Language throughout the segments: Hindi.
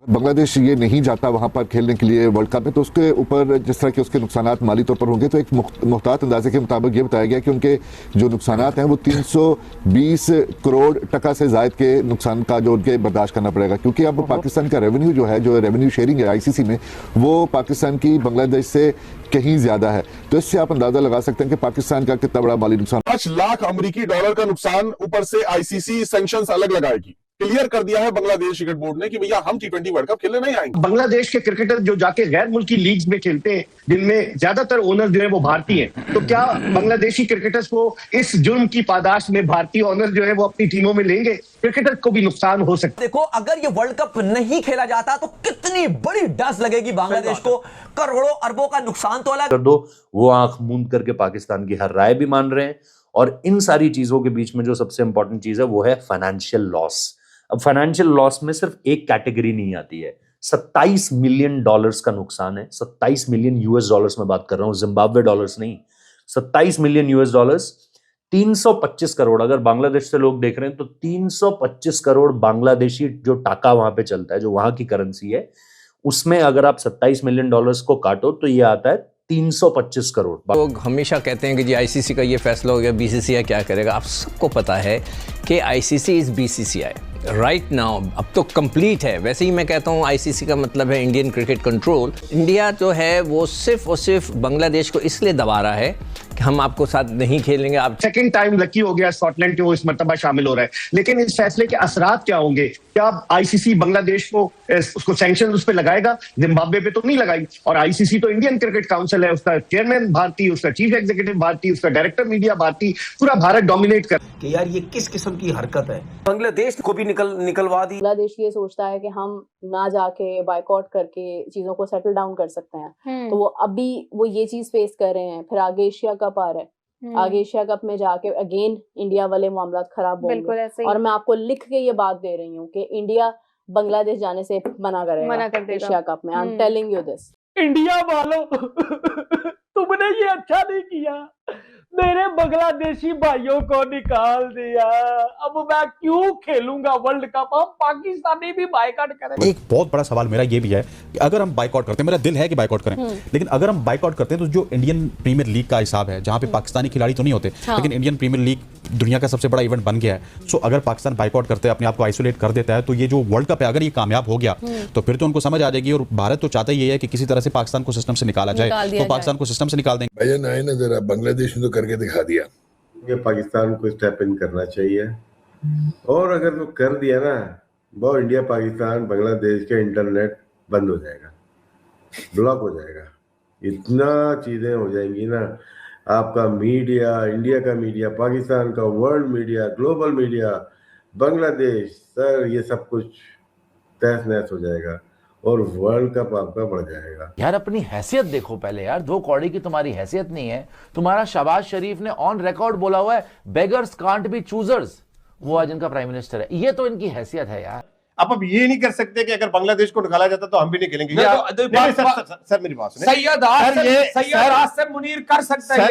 बांग्लादेश ये नहीं जाता वहां पर खेलने के लिए वर्ल्ड कप में, तो उसके ऊपर जिस तरह के उसके नुकसानात माली तौर पर होंगे, तो एक मुहतात अंदाजे के मुताबिक ये बताया गया कि उनके जो नुकसानात हैं वो 320 करोड़ टका से ज़ायद के नुकसान का जो उनके बर्दाश्त करना पड़ेगा, क्योंकि अब पाकिस्तान का रेवेन्यू जो है, जो रेवेन्यू शेयरिंग है आईसीसी में, वो पाकिस्तान की बांग्लादेश से कहीं ज्यादा है। तो इससे आप अंदाजा लगा सकते हैं कि पाकिस्तान का कितना बड़ा माली नुकसान। 5 लाख अमेरिकी डॉलर का नुकसान, ऊपर से आईसीसी सैंक्शंस अलग लगाएगी। क्लियर कर दिया है बांग्लादेश क्रिकेट बोर्ड ने कि भैया हम टी20 वर्ल्ड कप खेलने नहीं आएंगे। बांग्लादेश के क्रिकेटर जो जाके गैर मुल्की लीग्स में खेलते हैं, जिनमें ज्यादातर ओनर्स जो है वो भारतीय हैं, तो क्या बांग्लादेशी क्रिकेटर्स को इस जुर्म की पादाश में भारतीय ओनर्स जो है वो अपनी टीमों में लेंगे? क्रिकेटर को भी नुकसान हो सकता है। देखो, अगर ये वर्ल्ड कप नहीं खेला जाता तो कितनी बड़ी डस लगेगी बांग्लादेश को, करोड़ों अरबों का नुकसान तो अलग कर दो। वो आंख मूंद करके पाकिस्तान की हर राय भी मान रहे हैं, और इन सारी चीजों के बीच में जो सबसे इंपॉर्टेंट चीज है वो है फाइनेंशियल लॉस। अब फाइनेंशियल लॉस में सिर्फ एक कैटेगरी नहीं आती है, 27 मिलियन डॉलर्स का नुकसान है। 27 मिलियन यूएस डॉलर्स में बात कर रहा हूं, जिम्बाब्वे डॉलर्स नहीं। 27 मिलियन यूएस डॉलर्स, 325 करोड़। अगर बांग्लादेश से लोग देख रहे हैं तो 325 करोड़ बांग्लादेशी जो टाका वहां पे चलता है, जो वहां की करेंसी है, उसमें अगर आप 27 मिलियन डॉलर्स को काटो तो ये आता है 325 करोड़। लोग हमेशा कहते हैं कि जी आईसीसी का ये फैसला हो गया, बीसीसीआई क्या करेगा। आप सबको पता है कि ICC is BCCI right now, अब तो कंप्लीट है। वैसे ही मैं कहता हूँ आईसीसी का मतलब है इंडियन क्रिकेट कंट्रोल। इंडिया जो है वो सिर्फ और सिर्फ बांग्लादेश को इसलिए दबा रहा है कि हम आपको साथ नहीं खेलेंगे। आप सेकंड टाइम लकी हो गया स्कॉटलैंड के वो इस मर्तबा शामिल हो रहा है, लेकिन इस फैसले के असरात क्या होंगे? क्या आईसीसी बांग्लादेश को उसको सैंक्शन उस पर लगाएगा? जिम्बाब्वे पे तो नहीं लगाई। और आईसीसी तो इंडियन क्रिकेट काउंसिल है, उसका चेयरमैन भारतीय, उसका चीफ एग्जीक्यूटिव भारतीय, उसका डायरेक्टर मीडिया भारतीय, पूरा भारत डोमिनेट कर। कि यार ये किस किस्म की हरकत है। बांग्लादेश को भी निकलवा दी। बांग्लादेश ये सोचता है कि हम ना जाके बायकॉट करके चीजों को सेटल डाउन कर सकते हैं, तो वो अभी वो ये चीज फेस कर रहे हैं। फिर आगे एशिया कप आ रहा है, आगे एशिया कप में जाके अगेन इंडिया वाले मामला खराब होंगे। और मैं आपको लिख के ये बात दे रही हूँ कि इंडिया बांग्लादेश जाने से मना करेगा एशिया कप में। I am telling you this. India वालों तुमने ये अच्छा नहीं किया, मेरे बांग्लादेशी भाइयों को निकाल दिया। अब मैं क्यों खेलूंगा वर्ल्ड कप? हम पाकिस्तानी भी बायकॉट करें। एक बहुत बड़ा सवाल मेरा ये भी है कि अगर हम बायकॉट करते हैं, मेरा दिल है कि बायकॉट करें, लेकिन अगर हम बायकॉट करते हैं तो जो इंडियन प्रीमियर लीग का हिसाब है, जहां पे पाकिस्तानी खिलाड़ी तो नहीं होते, लेकिन इंडियन प्रीमियर लीग दुनिया का सबसे बड़ा इवेंट बन गया है। सो अगर पाकिस्तान बायकॉट करते हैं, अपने आप को आइसोलेट कर देता है, तो ये जो वर्ल्ड कप है अगर ये कामयाब हो गया तो फिर तो उनको समझ आ जाएगी। और भारत तो चाहता ही है कि किसी तरह से पाकिस्तान को सिस्टम से निकाला जाए, तो पाकिस्तान को सिस्टम से निकाल देंगे। भैया ना है ना, जरा बांग्लादेश ने तो करके दिखा दिया। ये पाकिस्तान को स्टेप इन करना चाहिए, और अगर वो कर दिया ना, वो इंडिया पाकिस्तान बांग्लादेश के इंटरनेट बंद हो जाएगा, ब्लॉक हो जाएगा, इतना चीजें हो जाएंगी ना। आपका मीडिया, इंडिया का मीडिया, पाकिस्तान का world media, global media, Bangladesh, sir ये सब कुछ तहस नहस हो जाएगा और वर्ल्ड कप आपका बढ़ जाएगा। यार अपनी हैसियत देखो पहले यार, 2 कौड़ी की तुम्हारी हैसियत नहीं है। तुम्हारा शहबाज शरीफ ने ऑन रिकॉर्ड बोला हुआ है बेगर्स कांट बी चूजर्स, वो आज इनका प्राइम मिनिस्टर है। ये तो इनकी हैसियत है यार। अब ये नहीं कर सकते कि अगर बांग्लादेश को निकाला जाता तो हम भी नहीं खेलेंगे। सर मेरी बात सुनिए। सैयद आसिम मुनीर कर सकता है।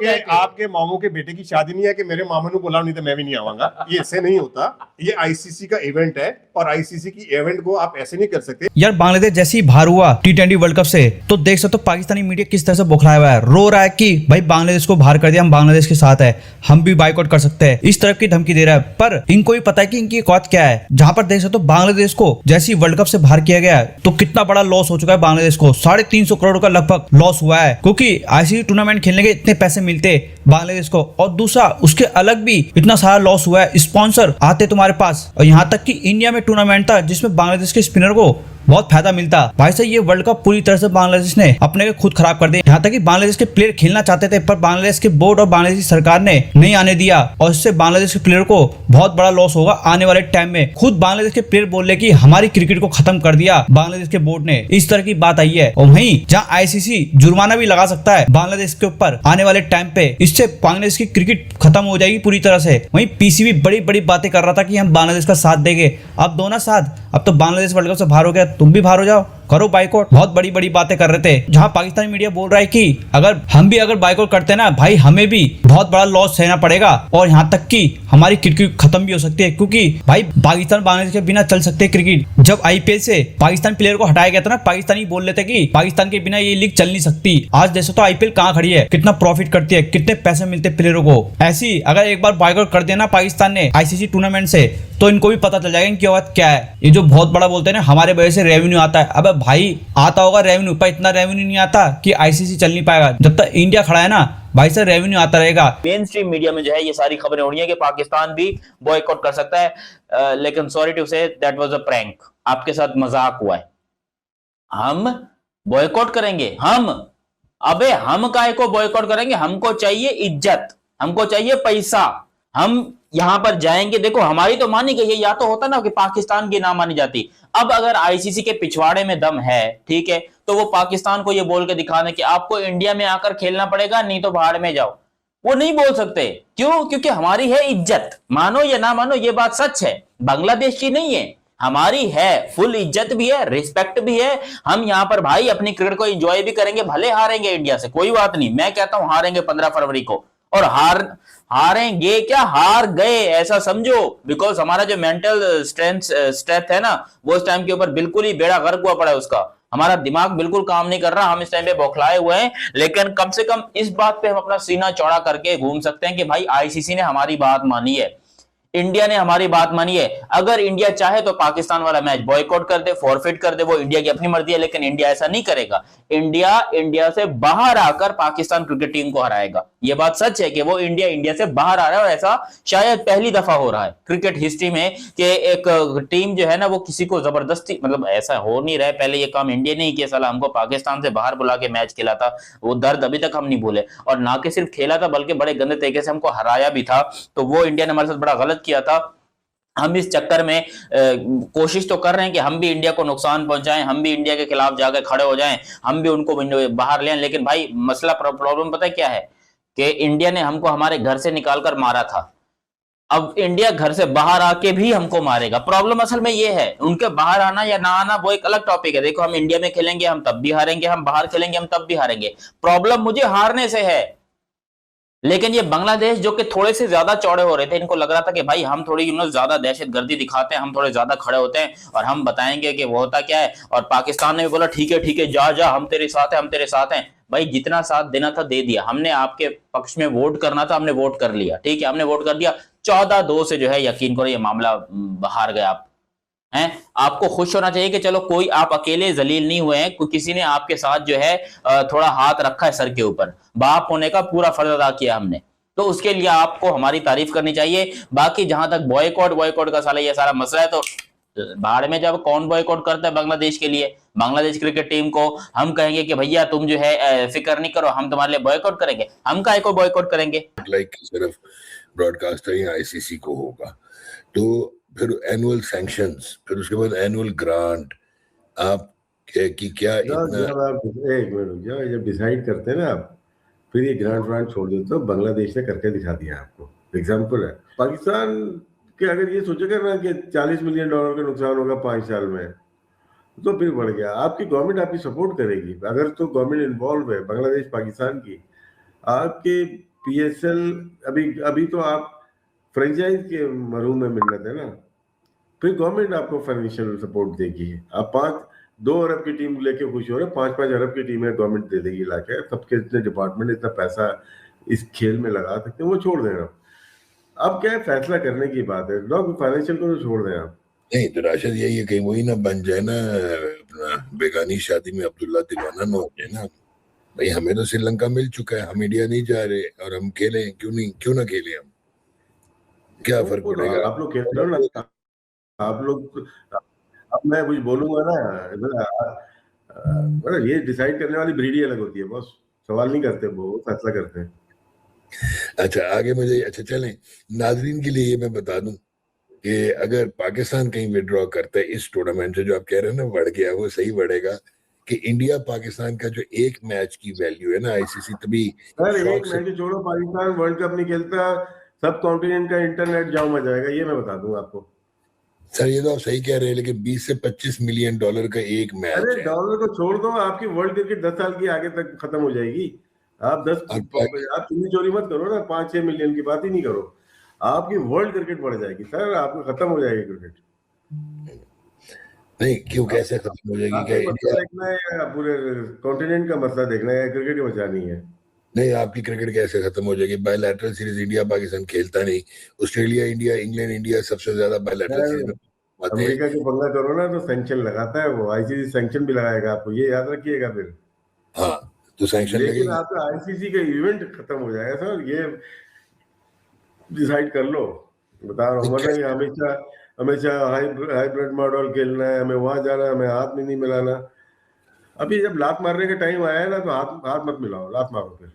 ये आपके मामू के बेटे की शादी नहीं है कि मेरे मामू ने बुलाओ नहीं तो मैं भी नहीं आऊंगा, ये ऐसे नहीं होता। ये आईसीसी का इवेंट है और आईसीसी की इवेंट को आप ऐसे नहीं कर सकते। यार बांग्लादेश जैसे ही बाहर हुआ टी20 वर्ल्ड कप से, तो देख सकते हो पाकिस्तानी मीडिया किस तरह से बौखलाया हुआ है, रो रहा है कि भाई बांग्लादेश को बाहर कर दिया, हम बांग्लादेश के साथ है, हम भी बाइकआउट कर सकते हैं, इस तरह की धमकी दे रहा है। पर इनको भी पता है कि इनकी औकात क्या है। जहां पर देख सकते हो बांग्लादेश को जैसे ही वर्ल्ड कप से बाहर किया गया है तो कितना बड़ा लॉस हो चुका है बांग्लादेश को। 350 करोड़ का लगभग लॉस हुआ है, क्योंकि आईसीसी टूर्नामेंट खेलने के इतने पैसे मिलते बांग्लादेश को। और दूसरा उसके अलग भी इतना सारा लॉस हुआ है, स्पॉन्सर आते तुम्हारे पास, और यहाँ तक कि इंडिया में टूर्नामेंट था जिसमें बांग्लादेश के स्पिनर को बहुत फायदा मिलता। भाई साहब ये वर्ल्ड कप पूरी तरह से बांग्लादेश ने अपने खुद खराब कर दिया। यहाँ तक कि बांग्लादेश के प्लेयर खेलना चाहते थे पर बांग्लादेश के बोर्ड और बांग्लादेशी सरकार ने नहीं आने दिया, और इससे बांग्लादेश के प्लेयर को बहुत बड़ा लॉस होगा आने वाले टाइम में। खुद बांग्लादेश के प्लेयर बोल रहे कि हमारी क्रिकेट को खत्म कर दिया बांग्लादेश के बोर्ड ने, इस तरह की बात आई है। और वहीं जहाँ आईसीसी जुर्माना भी लगा सकता है बांग्लादेश के ऊपर आने वाले टाइम पे, इससे बांग्लादेश की क्रिकेट खत्म हो जाएगी पूरी तरह से। वहीं पीसीबी बड़ी बड़ी बातें कर रहा था कि हम बांग्लादेश का साथ देंगे। अब दो ना साथ, अब तो बांग्लादेश वर्ल्ड कप से बाहर हो गया, तुम भी बाहर हो जाओ, करो बाइकआउट। बहुत बड़ी बड़ी बातें कर रहे थे, जहां पाकिस्तानी मीडिया बोल रहा है कि अगर हम भी बाइकआउट करते हैं ना भाई, हमें भी बहुत बड़ा लॉस सहना पड़ेगा और यहाँ तक कि हमारी क्रिकेट खत्म भी हो सकती है, क्योंकि भाई पाकिस्तान बांग्लादेश के बिना चल सकते हैं क्रिकेट। जब आईपीएल से पाकिस्तान प्लेयर को हटाया गया था ना, पाकिस्तानी बोल रहे थे कि पाकिस्तान के बिना ये लीग चल नहीं सकती। आज देखो तो आईपीएल कहाँ खड़ी है, कितना प्रॉफिट करती है, कितने पैसे मिलते हैं प्लेयरों को। ऐसी अगर एक बार बाइकआउट कर दिया ना पाकिस्तान ने आईसीसी टूर्नामेंट से, तो इनको भी पता चल जाएगा इनकी औकात क्या है। ये जो बहुत बड़ा बोलते हैं ना हमारे वजह से रेवेन्यू आता है, अबे भाई आता होगा रेवेन्यू, पर इतना रेवेन्यू नहीं आता कि आईसीसी चल नहीं पाएगा। जब तक इंडिया खड़ा है ना भाई सर, रेवेन्यू आता रहेगा। मेन स्ट्रीम मीडिया में जो है ये सारी खबरें हो रही है कि पाकिस्तान भी बॉयकॉट कर सकता है, लेकिन sorry to say that was a prank, आपके साथ मजाक हुआ है। हम बॉयकॉट करेंगे? अबे हम काहे को बॉयकॉट करेंगे? हमको चाहिए इज्जत, हमको चाहिए पैसा। हम यहां पर जाएंगे, देखो हमारी तो मानी गई है, या तो होता ना कि पाकिस्तान की ना मानी जाती। अब अगर आईसीसी के पिछवाड़े में दम है, ठीक है, तो वो पाकिस्तान को ये बोल के दिखाना कि आपको इंडिया में आकर खेलना पड़ेगा, नहीं तो बाहर में जाओ, वो नहीं बोल सकते। क्यों? क्योंकि हमारी है इज्जत, मानो या ना मानो ये बात सच है, बांग्लादेश की नहीं है, हमारी है। फुल इज्जत भी है, रिस्पेक्ट भी है। हम यहां पर भाई अपनी क्रिकेट को एंजॉय भी करेंगे, भले हारेंगे इंडिया से, कोई बात नहीं। मैं कहता हूं हारेंगे 15 फरवरी को, और हारेंगे क्या, हार गए ऐसा समझो, बिकॉज हमारा जो मेंटल स्ट्रेंथ है ना, वो इस टाइम के ऊपर बिल्कुल ही बेड़ा गर्क हुआ पड़ा है उसका। हमारा दिमाग बिल्कुल काम नहीं कर रहा, हम इस टाइम पे बौखलाए हुए हैं। लेकिन कम से कम इस बात पे हम अपना सीना चौड़ा करके घूम सकते हैं कि भाई आईसीसी ने हमारी बात मानी है, इंडिया ने हमारी बात मानी है। अगर इंडिया चाहे तो पाकिस्तान वाला मैच बॉयकॉट कर दे, फॉरफिट कर दे, वो इंडिया की अपनी मर्जी है, लेकिन इंडिया ऐसा नहीं करेगा। इंडिया से बाहर आकर पाकिस्तान क्रिकेट टीम को हराएगा। यह बात सच है कि वो इंडिया से बाहर आ रहा है, और ऐसा शायद पहली दफा हो रहा है क्रिकेट हिस्ट्री में कि एक टीम जो है ना वो किसी को जबरदस्ती, मतलब ऐसा हो नहीं रहा है, पहले ये काम इंडिया ने ही किया, साला हमको पाकिस्तान से बाहर बुला के मैच खेला था, वो दर्द अभी तक हम नहीं भूले। और ना कि सिर्फ खेला था बल्कि बड़े गंदे तरीके से हमको हराया भी था। तो वो इंडिया ने हमारे साथ बड़ा गलत किया था। हम इस चक्कर में कोशिश तो कर रहे हैं कि हम भी इंडिया को नुकसान पहुंचाएं, हम भी इंडिया के खिलाफ जाकर खड़े हो जाएं, हम भी उनको बाहर ले आएं। लेकिन भाई मसला प्रॉब्लम पता है क्या है कि इंडिया ने हमको हमारे घर से निकालकर मारा था, अब इंडिया घर से बाहर आके भी हमको मारेगा। प्रॉब्लम असल में ये है, उनके बाहर आना या ना आना वो एक अलग टॉपिक है। देखो हम इंडिया में खेलेंगे हम तब भी हारेंगे, हम बाहर खेलेंगे हम तब भी हारेंगे। प्रॉब्लम मुझे हारने से है, लेकिन ये बांग्लादेश जो कि थोड़े से ज्यादा चौड़े हो रहे थे, इनको लग रहा था कि भाई हम थोड़ी ज्यादा दहशतगर्दी दिखाते हैं, हम थोड़े ज्यादा खड़े होते हैं और हम बताएंगे कि वो होता क्या है। और पाकिस्तान ने भी बोला ठीक है जा हम तेरे साथ हैं, हम तेरे साथ हैं। भाई जितना साथ देना था दे दिया हमने, आपके पक्ष में वोट करना था हमने वोट कर लिया, ठीक है, हमने वोट कर दिया। 14-2 से जो है यकीन करो ये मामला हार गया आप हैं। आपको खुश होना चाहिए कि चलो कोई आप अकेले जलील नहीं हुए हैं, किसी ने आपके साथ जो है थोड़ा हाथ रखा है सर के ऊपर, बाप होने का पूरा फर्ज अदा किया हमने, तो उसके लिए आपको हमारी तारीफ करनी चाहिए। बाकी जहां तक बॉयकॉट का साला ये सारा मसला है, तो बाहर में जब कौन बॉयकॉट करता है बांग्लादेश के लिए, बांग्लादेश क्रिकेट टीम को हम कहेंगे कि भैया तुम जो है फिक्र नहीं करो, हम तुम्हारे लिए बॉयकॉट करेंगे, हम काहे को बॉयकॉट करेंगे। सिर्फ ब्रॉडकास्टर या आईसीसी को होगा, तो फिर एनुअल सैंक्शंस, फिर उसके बाद एनुअल ग्रांट, आप कि क्या इतना एक मिनट जब डिसाइड करते हैं ना आप, फिर ये ग्रांट छोड़ देते हो। बांग्लादेश ने करके दिखा दिया आपको, एग्जांपल है। पाकिस्तान के अगर ये सोचेगा ना कि $40 मिलियन का नुकसान होगा 5 साल में, तो फिर बढ़ गया। आपकी गवर्नमेंट आपकी सपोर्ट करेगी अगर तो गवर्नमेंट इन्वॉल्व है, बांग्लादेश पाकिस्तान की। आपके पीएसएल अभी तो आप फ्रेंचाइज के मरूम में मिन्नत है ना, फिर गवर्नमेंट आपको फाइनेंशियल सपोर्ट देगी। आप 2 अरब की टीम लेके खुश हो रहे, 5-5 अरब की टीमें गवर्नमेंट दे देगी लाके। सबके इतने डिपार्टमेंट इतना पैसा इस खेल में लगा सकते हैं, वो छोड़ देना। अब क्या है, फैसला करने की बात है, लोग फाइनेंशियल को तो छोड़ दें आप। नहीं तो राशिद यही है, कहीं वही ना बन जाए ना अपना बेगानी शादी में अब्दुल्ला दीवाना ना हो जाए ना। भाई हमें तो श्रीलंका मिल चुका है, हम इंडिया नहीं जा रहे और हम खेलें, क्यों ना खेलें हम, क्या फर्क पड़ेगा। आप लोग खेल रहे हो ना, आप लोग। अब मैं कुछ बोलूंगा ना, मतलब ये डिसाइड करने वाली ब्रीड ही अलग होती है बॉस, सवाल नहीं करते वो फैसला करते हैं। अच्छा आगे मुझे, अच्छा चलें, नाजरीन के लिए ये मैं बता दूं कि अगर पाकिस्तान कहीं विड्रॉ करता है इस टूर्नामेंट से, जो आप कह रहे हैं ना बढ़ गया, वो सही बढ़ेगा कि इंडिया पाकिस्तान का जो एक मैच की वैल्यू है ना आईसीसी, तभी एक मैच छोड़ो, पाकिस्तान वर्ल्ड कप नहीं खेलता, सब कॉन्टिनेंट का इंटरनेट जाम हो जाएगा, ये मैं बता दूं आपको। सर ये तो आप सही कह रहे हैं, लेकिन 20 से 25 मिलियन डॉलर का एक मैच अरे है। डॉलर को छोड़ दो, आपकी वर्ल्ड क्रिकेट 10 साल की आगे तक खत्म हो जाएगी। आप चुनी चोरी मत करो ना, 5-6 मिलियन की बात ही नहीं करो, आपकी वर्ल्ड क्रिकेट बढ़ जाएगी सर, आपको खत्म हो जाएगी क्रिकेट। नहीं क्यों, कैसे खत्म हो जाएगी? क्या मसला देखना है या पूरे कॉन्टिनेंट का मसला देखना है, क्रिकेट ही बचानी है? नहीं, आपकी क्रिकेट कैसे खत्म हो जाएगी? बायलैटरल सीरीज इंडिया पाकिस्तान खेलता नहीं, ऑस्ट्रेलिया इंडिया इंग्लैंड इंडिया सबसे ज्यादा बायलैटरल सीरीज में अमेरिका की पंगा करो ना तो सैंक्शन लगाता है वो, आईसीसी सैंक्शन भी लगाएगा, आपको ये याद रखिएगा फिर। हाँ तो सैंक्शन लेकिन आपका आईसीसी का इवेंट खत्म हो जाएगा सर, ये डिसाइड कर लो, बता रहा हूँ। वरना हमेशा हमेशा हाई ब्लड मॉडल खेलना है, हमें वहां जाना है, हमें हाथ में नहीं मिलाना। अभी जब लात मारने का टाइम आया है ना, तो हाथ मत मिलाओ, लात मारो फिर।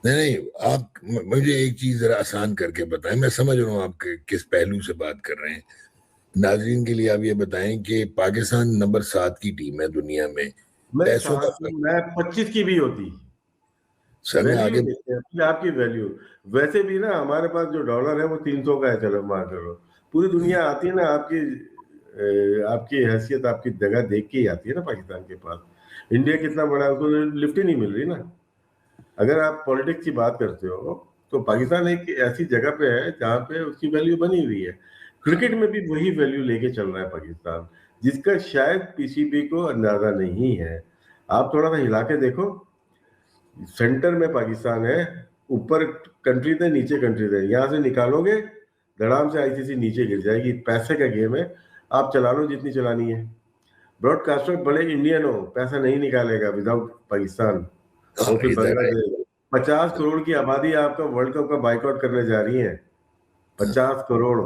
नहीं, आप मुझे एक चीज जरा आसान करके बताएं, मैं समझ रहा हूँ आप किस पहलू से बात कर रहे हैं। नाजरीन के लिए आप ये बताएं कि पाकिस्तान नंबर 7 की टीम है दुनिया में, पैसों का मैं 25 की भी होती सर, मैं आगे आपकी वैल्यू। वैसे भी ना हमारे पास जो डॉलर है वो 300 का है, चलो मान लो पूरी दुनिया आती है ना, आपकी हैसियत आपकी जगह देख के ही आती है ना पाकिस्तान के पास। इंडिया कितना बड़ा है, उसको लिफ्ट ही नहीं मिल रही ना। अगर आप पॉलिटिक्स की बात करते हो तो पाकिस्तान एक ऐसी जगह पे है जहाँ पे उसकी वैल्यू बनी हुई है। क्रिकेट में भी वही वैल्यू लेके चल रहा है पाकिस्तान, जिसका शायद पीसीबी को अंदाजा नहीं है। आप थोड़ा सा हिला के देखो, सेंटर में पाकिस्तान है, ऊपर कंट्री थे, नीचे कंट्री थे, यहाँ से निकालोगे धड़ाम से आईसीसी नीचे गिर जाएगी। पैसे का गेम है, आप चला लो जितनी चलानी है। ब्रॉडकास्टर बड़े इंडियन हो, पैसा नहीं निकालेगा विदाउट पाकिस्तान। 50 करोड़ की आबादी आपका वर्ल्ड कप का बाइकआउट करने जा रही है, 50 करोड़।